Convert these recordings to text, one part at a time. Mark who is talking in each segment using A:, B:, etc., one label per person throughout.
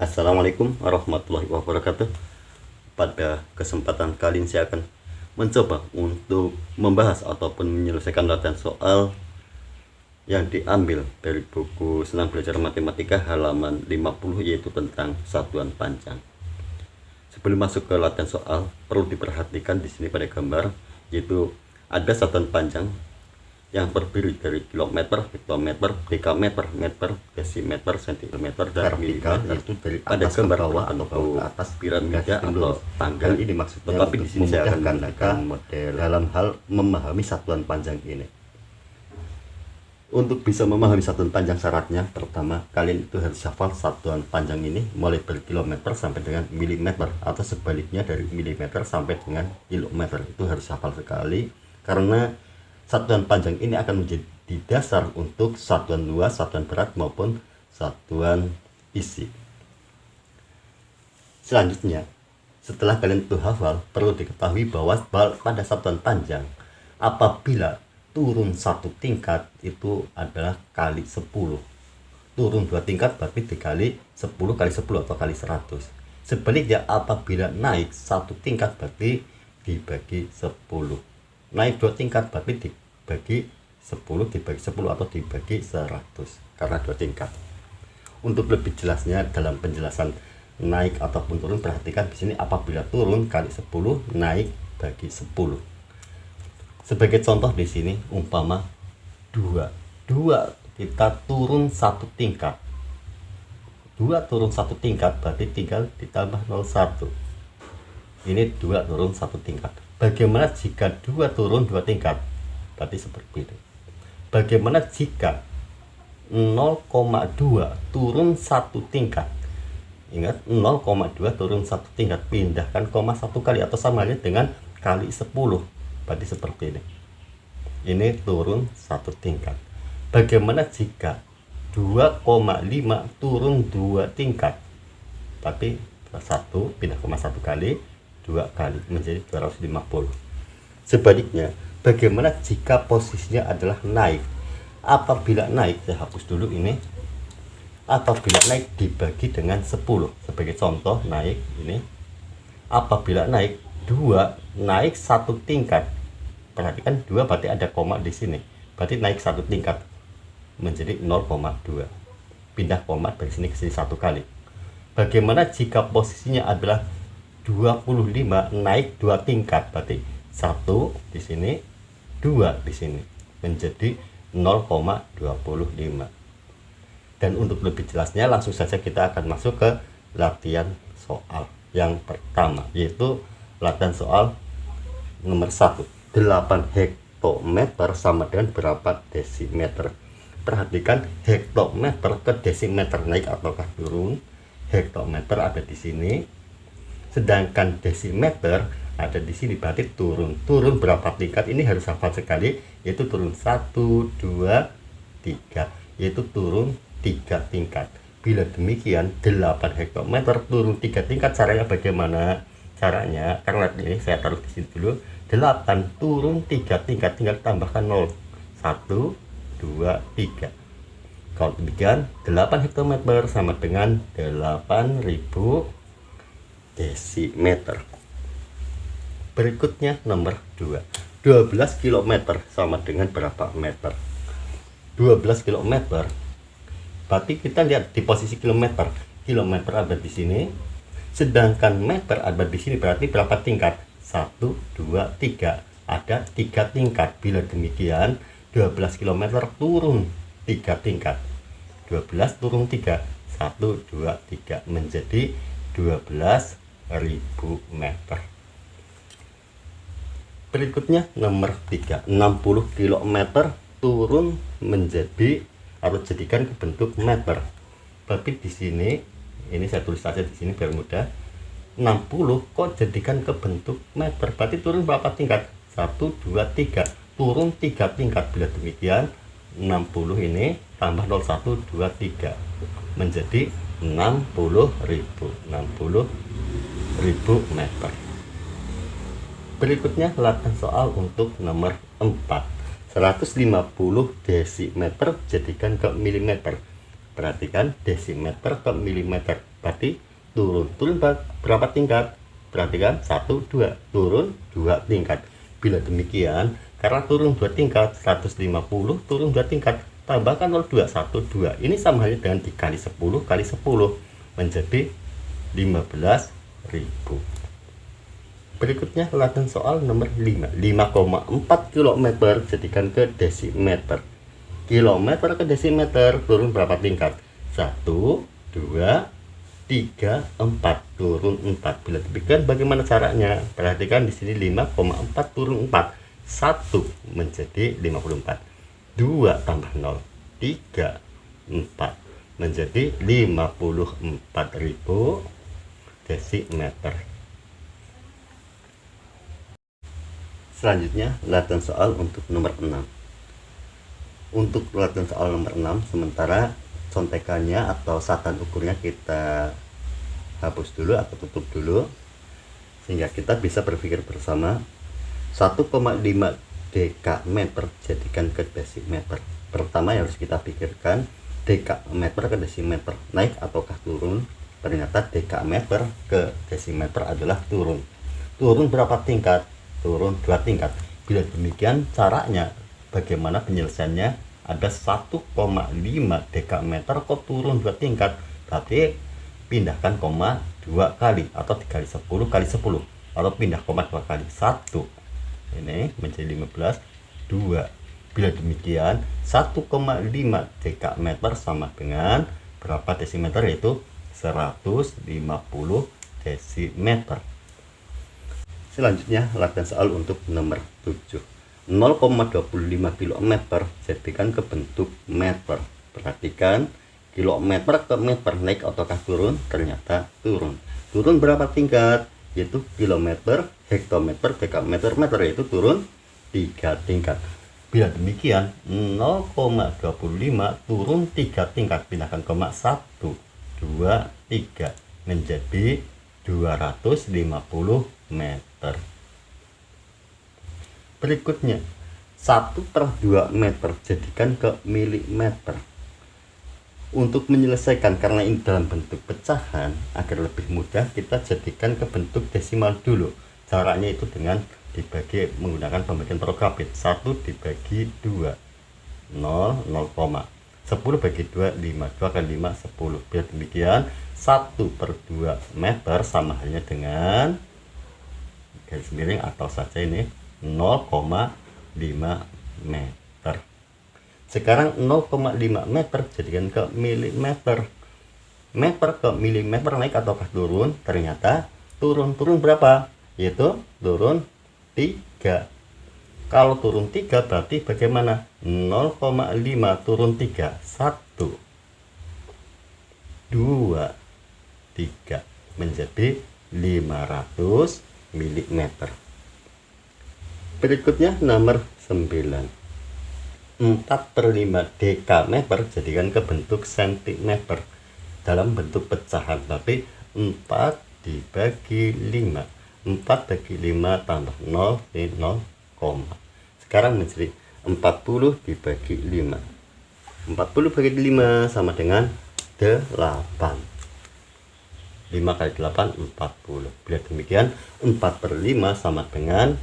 A: Assalamualaikum warahmatullahi wabarakatuh. Pada kesempatan kali ini saya akan mencoba untuk membahas ataupun menyelesaikan latihan soal yang diambil dari buku Senang Belajar Matematika halaman 50, yaitu tentang satuan panjang. Sebelum masuk ke latihan soal, perlu diperhatikan di sini pada gambar, yaitu ada satuan panjang yang terdiri dari kilometer, hektometer, dekameter, meter, desimeter, sentimeter, dan
B: vertikal,
A: milimeter.
B: yaitu dari
A: Pada
B: atas ke
A: gambar
B: bawah
A: atau
B: atau ke atas
A: piramida atau tangga.
B: Dan ini maksudnya
A: Tetapi
B: untuk
A: di sini saya akan
B: memudahkan
A: menggunakan
B: kita
A: model
B: dalam hal memahami satuan panjang ini.
A: Untuk bisa memahami satuan panjang, syaratnya pertama, kalian itu harus hafal satuan panjang ini mulai dari kilometer sampai dengan milimeter, atau sebaliknya dari milimeter sampai dengan kilometer. Itu harus hafal sekali, karena satuan panjang ini akan menjadi dasar untuk satuan luas, satuan berat maupun satuan isi. Selanjutnya, setelah kalian itu hafal, perlu diketahui bahwa pada satuan panjang, apabila turun satu tingkat itu adalah kali 10. Turun 2 tingkat berarti dikali 10 kali 10 atau kali 100. Sebaliknya, apabila naik satu tingkat berarti dibagi 10. Naik 2 tingkat berarti dibagi 10 dibagi 10 atau dibagi 100, karena 2 tingkat. Untuk lebih jelasnya dalam penjelasan naik ataupun turun, perhatikan di sini apabila turun kali 10, naik bagi 10. Sebagai contoh di sini umpama 2 kita turun satu tingkat. 2 turun satu tingkat berarti tinggal ditambah 01. Ini 2 turun satu tingkat. Bagaimana jika 2 turun 2 tingkat? Berarti seperti itu. Bagaimana jika 0,2 turun satu tingkat? Ingat, 0,2 turun satu tingkat, pindahkan koma satu kali atau sama halnya dengan kali 10. Berarti seperti ini. Ini turun satu tingkat. Bagaimana jika 2,5 turun 2 tingkat? Berarti 1 pindah koma 1 kali, 2 kali menjadi 250. Sebaliknya, bagaimana jika posisinya adalah naik? Apabila naik, saya hapus dulu ini. Apabila naik dibagi dengan 10. Sebagai contoh, naik ini. Apabila naik 2, naik satu tingkat. Perhatikan 2 berarti ada koma di sini. Berarti naik satu tingkat menjadi 0,2. Pindah koma dari sini ke sini satu kali. Bagaimana jika posisinya adalah 25, naik 2 tingkat, berarti 1 di sini, 2 di sini, menjadi 0,25. Dan untuk lebih jelasnya langsung saja kita akan masuk ke latihan soal yang pertama, yaitu latihan soal nomor 1. 8 hektometer sama dengan berapa desimeter? Perhatikan hektometer ke desimeter, naik ataukah turun. Hektometer ada di sini, sedangkan desimeter ada di sini, berarti turun. Turun berapa tingkat? Ini harus hafal sekali, yaitu turun 1, 2, 3, yaitu turun 3 tingkat. Bila demikian, 8 hektometer turun 3 tingkat, caranya bagaimana? Caranya, karena ini saya taruh di sini dulu, 8 turun 3 tingkat, tinggal tambahkan 0. 1, 2, 3. Kalau demikian, 8 hektometer sama dengan 8.000 desimeter. Berikutnya nomor 2. 12 km sama dengan berapa meter? 12 km. Berarti kita lihat di posisi kilometer. Kilometer ada di sini. Sedangkan meter ada di sini, berarti berapa tingkat? 1, 2, 3. Ada 3 tingkat. Bila demikian, 12 km turun 3 tingkat. 12 turun 3. 1, 2, 3 menjadi 12.000 meter. Berikutnya nomor 3. 60 km turun menjadi atau jadikan ke bentuk meter. Tapi di sini, ini saya tulis saja di sini biar mudah. 60 kok jadikan ke bentuk meter, berarti turun berapa tingkat? 1, 2, 3. Turun 3 tingkat. Bila demikian, 60 ini tambah 0, 1, 2, 3 menjadi 60.000 meter. Berikutnya latihan soal untuk nomor 4. 150 desimeter jadikan ke milimeter. Perhatikan desimeter ke milimeter, berarti turun berapa tingkat? Perhatikan 1, 2, turun 2 tingkat. Bila demikian, karena turun 2 tingkat, 150 turun 2 tingkat, tambahkan 02, 12. Ini sama halnya dengan dikali 10 kali 10 menjadi 15.000. Berikutnya latihan soal nomor 5. 5,4 km jadikan ke desimeter. Kilometer ke desimeter turun berapa tingkat? 1, 2, 3, 4, turun 4. Bila demikian bagaimana caranya? Perhatikan di sini 5,4 turun 4. 1 menjadi 54. 2 tambah 0, 3, 4 menjadi 54.000 desimeter. Selanjutnya latihan soal untuk nomor 6. Untuk latihan soal nomor 6, sementara contekannya atau satuan ukurnya kita hapus dulu atau tutup dulu, sehingga kita bisa berpikir bersama. 1,5 dekameter jadikan ke desimeter. Pertama yang harus kita pikirkan, dekameter ke desimeter naik ataukah turun? Ternyata dekameter ke desimeter adalah turun. Turun berapa tingkat? Turun 2 tingkat. Bila demikian caranya, bagaimana penyelesaiannya? Ada 1,5 dekameter kok turun 2 tingkat, berarti pindahkan koma 2 kali atau dikali 10 kali 10, atau pindah koma 2 kali 1, ini menjadi 15, 2. Bila demikian 1,5 dekameter sama dengan berapa desimeter? Yaitu 150 desimeter. Selanjutnya latihan soal untuk nomor 7. 0,25 km jadikan ke bentuk meter. Perhatikan, kilometer ke meter naik ataukah turun? Ternyata turun. Turun berapa tingkat? Yaitu kilometer, hektometer, dekameter, meter, yaitu turun 3 tingkat. Bila demikian 0,25 turun 3 tingkat, pindahkan koma 1, 2, 3 menjadi 250 meter. Berikutnya 1/2 meter jadikan ke milimeter. Untuk menyelesaikan, karena ini dalam bentuk pecahan, agar lebih mudah kita jadikan ke bentuk desimal dulu. Caranya itu dengan dibagi menggunakan pembagian prografit. 1 dibagi 2, 0, 0, 10 bagi 2, 5, 2 kali 5, 10. Biar demikian 1/2 meter sama halnya dengan garis miring atau saja ini 0,5 meter. Sekarang 0,5 meter jadikan ke milimeter. Meter ke milimeter naik ataukah turun? Ternyata turun. Turun berapa? Yaitu turun 3. Kalau turun 3 berarti bagaimana? 0,5 turun 3, 1, 2, 3 menjadi 500 mm. Berikutnya nomor 9. 4/5 dekameter jadikan ke bentuk sentimeter dalam bentuk pecahan, tapi 4 dibagi 5. 4 bagi 5 tambah 0, 0, sekarang menjadi 40 dibagi 5. 40 bagi 5 sama dengan 8. 5 kali 8, 40. Bila demikian 4/5 sama dengan,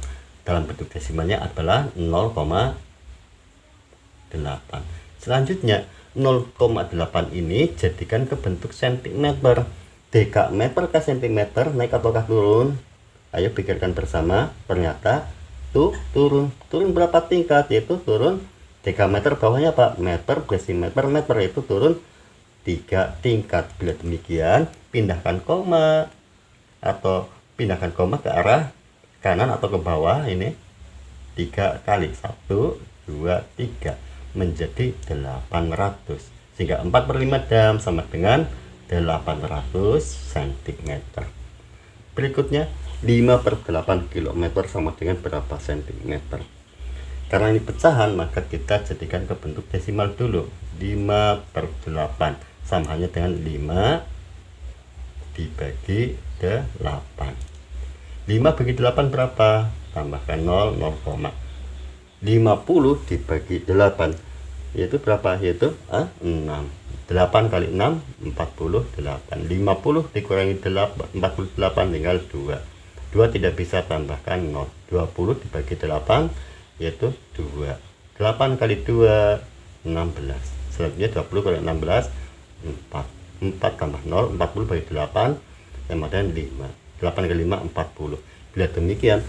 A: dalam bentuk desimalnya adalah 0,8. Selanjutnya 0,8 ini jadikan ke bentuk sentimeter. Dekameter ke sentimeter naik ataukah turun? Ayo pikirkan bersama. Ternyata tuh turun. Turun berapa tingkat? Yaitu turun dekameter, bawahnya apa? Meter, desimeter, meter, itu turun 3 tingkat. Bila demikian pindahkan koma atau pindahkan koma ke arah kanan atau ke bawah, ini 3 kali 1, 2, 3 menjadi 800, sehingga 4/5 dam sama dengan 800 cm. Berikutnya 5/8 km sama dengan berapa cm? Karena ini pecahan, maka kita jadikan ke bentuk desimal dulu. 5/8 sama halnya dengan 5 dibagi 8. 5 bagi 8 berapa? Tambahkan 0, 0, 50 dibagi 8 yaitu berapa? Yaitu 6. 8 kali 6 48. 50 dikurangi 48 tinggal 2. 2 tidak bisa, tambahkan 0. 20 dibagi 8 yaitu 2. 8 kali 2 16. Selanjutnya 20 kali 16 4. 4 tambah 0, 40 bagi 8 sama dengan 5. 8 kali 5 40. Bila demikian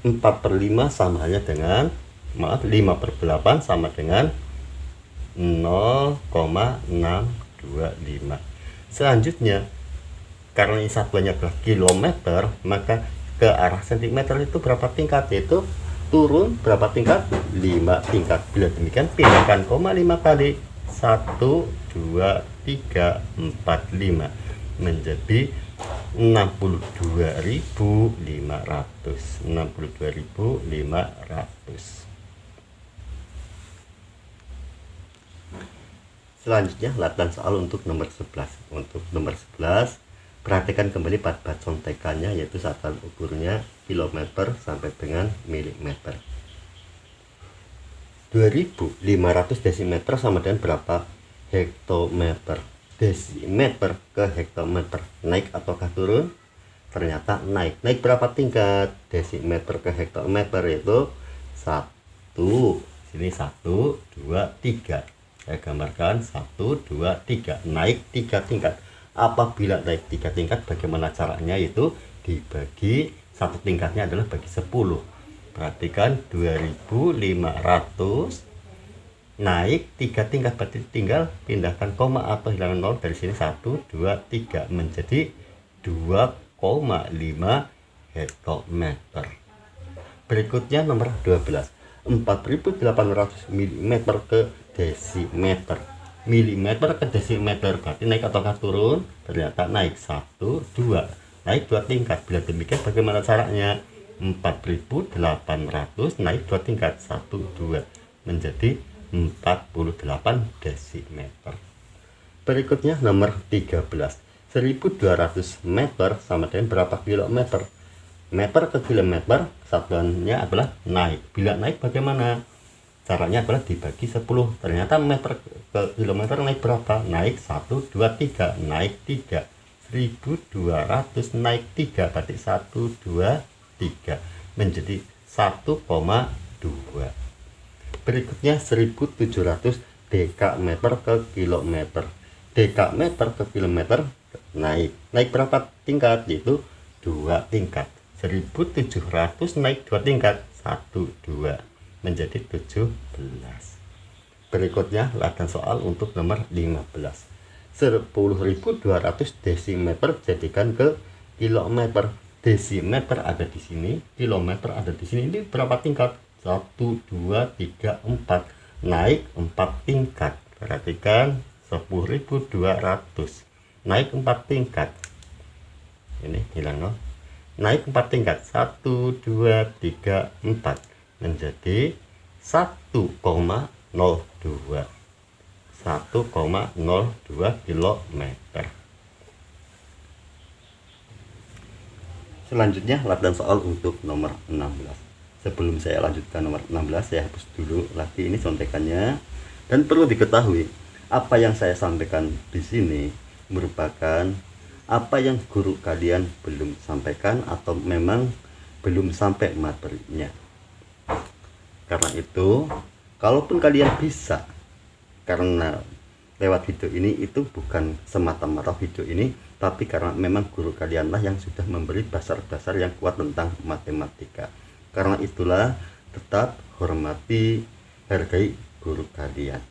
A: 4/5 sama halnya dengan 5/8 sama dengan 0,625. Selanjutnya karena ini satuannya adalah kilometer, maka ke arah sentimeter itu berapa tingkat, yaitu turun berapa tingkat, 5 tingkat. Bila demikian pindahkan koma 5 kali 1 2 3 4 5 menjadi 62.500. 62.500. Selanjutnya latihan soal untuk nomor 11. Untuk nomor 11 perhatikan kembali pada contekannya, yaitu satuan ukurnya kilometer sampai dengan milimeter. 2500 desimeter sama dengan berapa hektometer. Desimeter ke hektometer, naik ataukah turun? Ternyata naik. Naik berapa tingkat? Desimeter ke hektometer itu 1. Sini 1 2 3. Saya gambarkan 1 2 3. Naik 3 tingkat. Apabila naik 3 tingkat, bagaimana caranya? Itu dibagi, satu tingkatnya adalah bagi 10. Perhatikan 2500 naik 3 tingkat, berarti tinggal pindahkan koma atau hilangkan 0 dari sini. 1 2 3 menjadi 2,5 hektometer. Berikutnya nomor 12. 4800 mm ke desimeter. Milimeter ke desimeter berarti naik ataukah turun? Ternyata naik. 1 2 naik 2 tingkat. Bila demikian bagaimana caranya? 4800 naik 2 tingkat, 1 2 menjadi 48 desimeter. Berikutnya nomor 13. 1200 meter sama dengan berapa kilometer? Meter ke kilometer satuannya adalah naik. Bila naik bagaimana? Caranya adalah dibagi 10. Ternyata meter ke kilometer naik berapa? Naik 1 2 3, naik 3. 1200 naik 3 berarti 1 2 3 menjadi 1,2. Berikutnya 1700 dekameter ke kilometer. Dekameter ke kilometer naik. Naik berapa tingkat? Yaitu 2 tingkat. 1700 naik 2 tingkat, 1 2 menjadi 17. Berikutnya latihan soal untuk nomor 15. 10.200 desimeter jadikan ke kilometer. Desimeter ada di sini, kilometer ada di sini. Ini berapa tingkat? 1 2 3 4. Naik 4 tingkat. Perhatikan 10.200 naik 4 tingkat. Ini hilang 0. Naik 4 tingkat, 1 2 3 4 menjadi 1,02 kilometer. Selanjutnya latihan soal untuk nomor 16. Sebelum saya lanjutkan nomor 16, saya hapus dulu lagi ini contekannya. Dan perlu diketahui, apa yang saya sampaikan di sini merupakan apa yang guru kalian belum sampaikan atau memang belum sampai materinya. Karena itu, kalaupun kalian bisa, karena lewat video ini itu bukan semata-mata video ini, tapi karena memang guru kalianlah yang sudah memberi dasar-dasar yang kuat tentang matematika. Karena itulah tetap hormati, hargai guru kalian.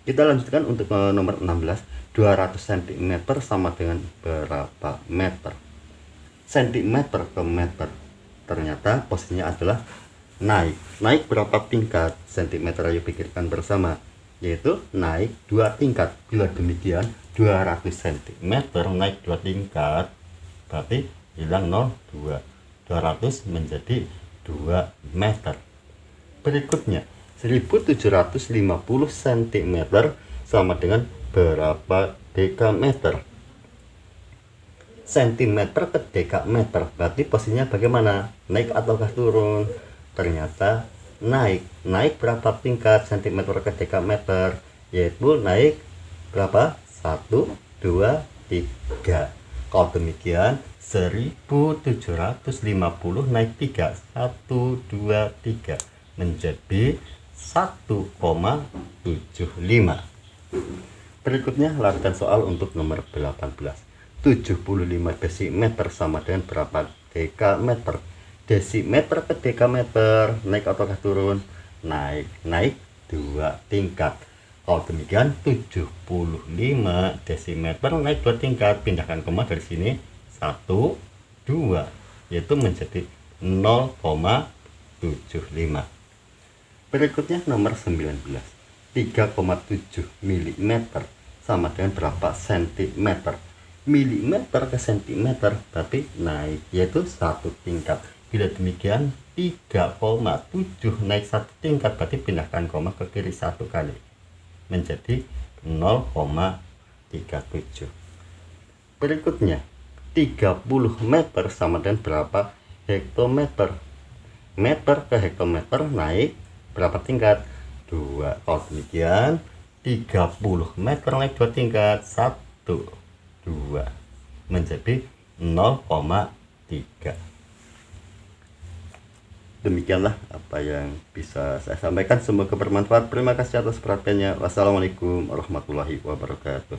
A: Kita lanjutkan untuk nomor 16. 200 cm sama dengan berapa meter? Sentimeter ke meter. Ternyata posisinya adalah naik. Naik berapa tingkat? Sentimeter, ayo pikirkan bersama. Yaitu naik 2 tingkat. Bila demikian 200 cm naik 2 tingkat, berarti hilang 0 2. 200 menjadi 2 meter. Berikutnya 1750 cm sama dengan berapa dekameter? Sentimeter ke dekameter berarti posisinya bagaimana? Naik ataukah turun? Ternyata naik. Naik berapa tingkat? Sentimeter ke dekameter, yaitu naik berapa? 1, 2, 3. Kalau demikian 1750 naik 3, 1, 2, 3 menjadi 1,75. Berikutnya lakukan soal untuk nomor 18. 75 desimeter sama dengan berapa dekameter? Desimeter ke dekameter naik ataukah turun? Naik 2 tingkat. Kalau demikian 75 desimeter naik 2 tingkat, pindahkan koma dari sini 1, 2, yaitu menjadi 0,75. Berikutnya nomor 19. 3,7 mm sama dengan berapa sentimeter? Milimeter ke sentimeter berarti naik, yaitu 1 tingkat. Bila demikian 3,7 naik 1 tingkat, berarti pindahkan koma ke kiri 1 kali menjadi 0,37. Berikutnya 30 meter sama dengan berapa hektometer? Meter ke hektometer naik berapa tingkat? 2. Kalau demikian 30 meter naik 2 tingkat, 1, 2 menjadi 0,3. Demikianlah apa yang bisa saya sampaikan, semoga bermanfaat. Terima kasih atas perhatiannya. Wassalamualaikum warahmatullahi wabarakatuh.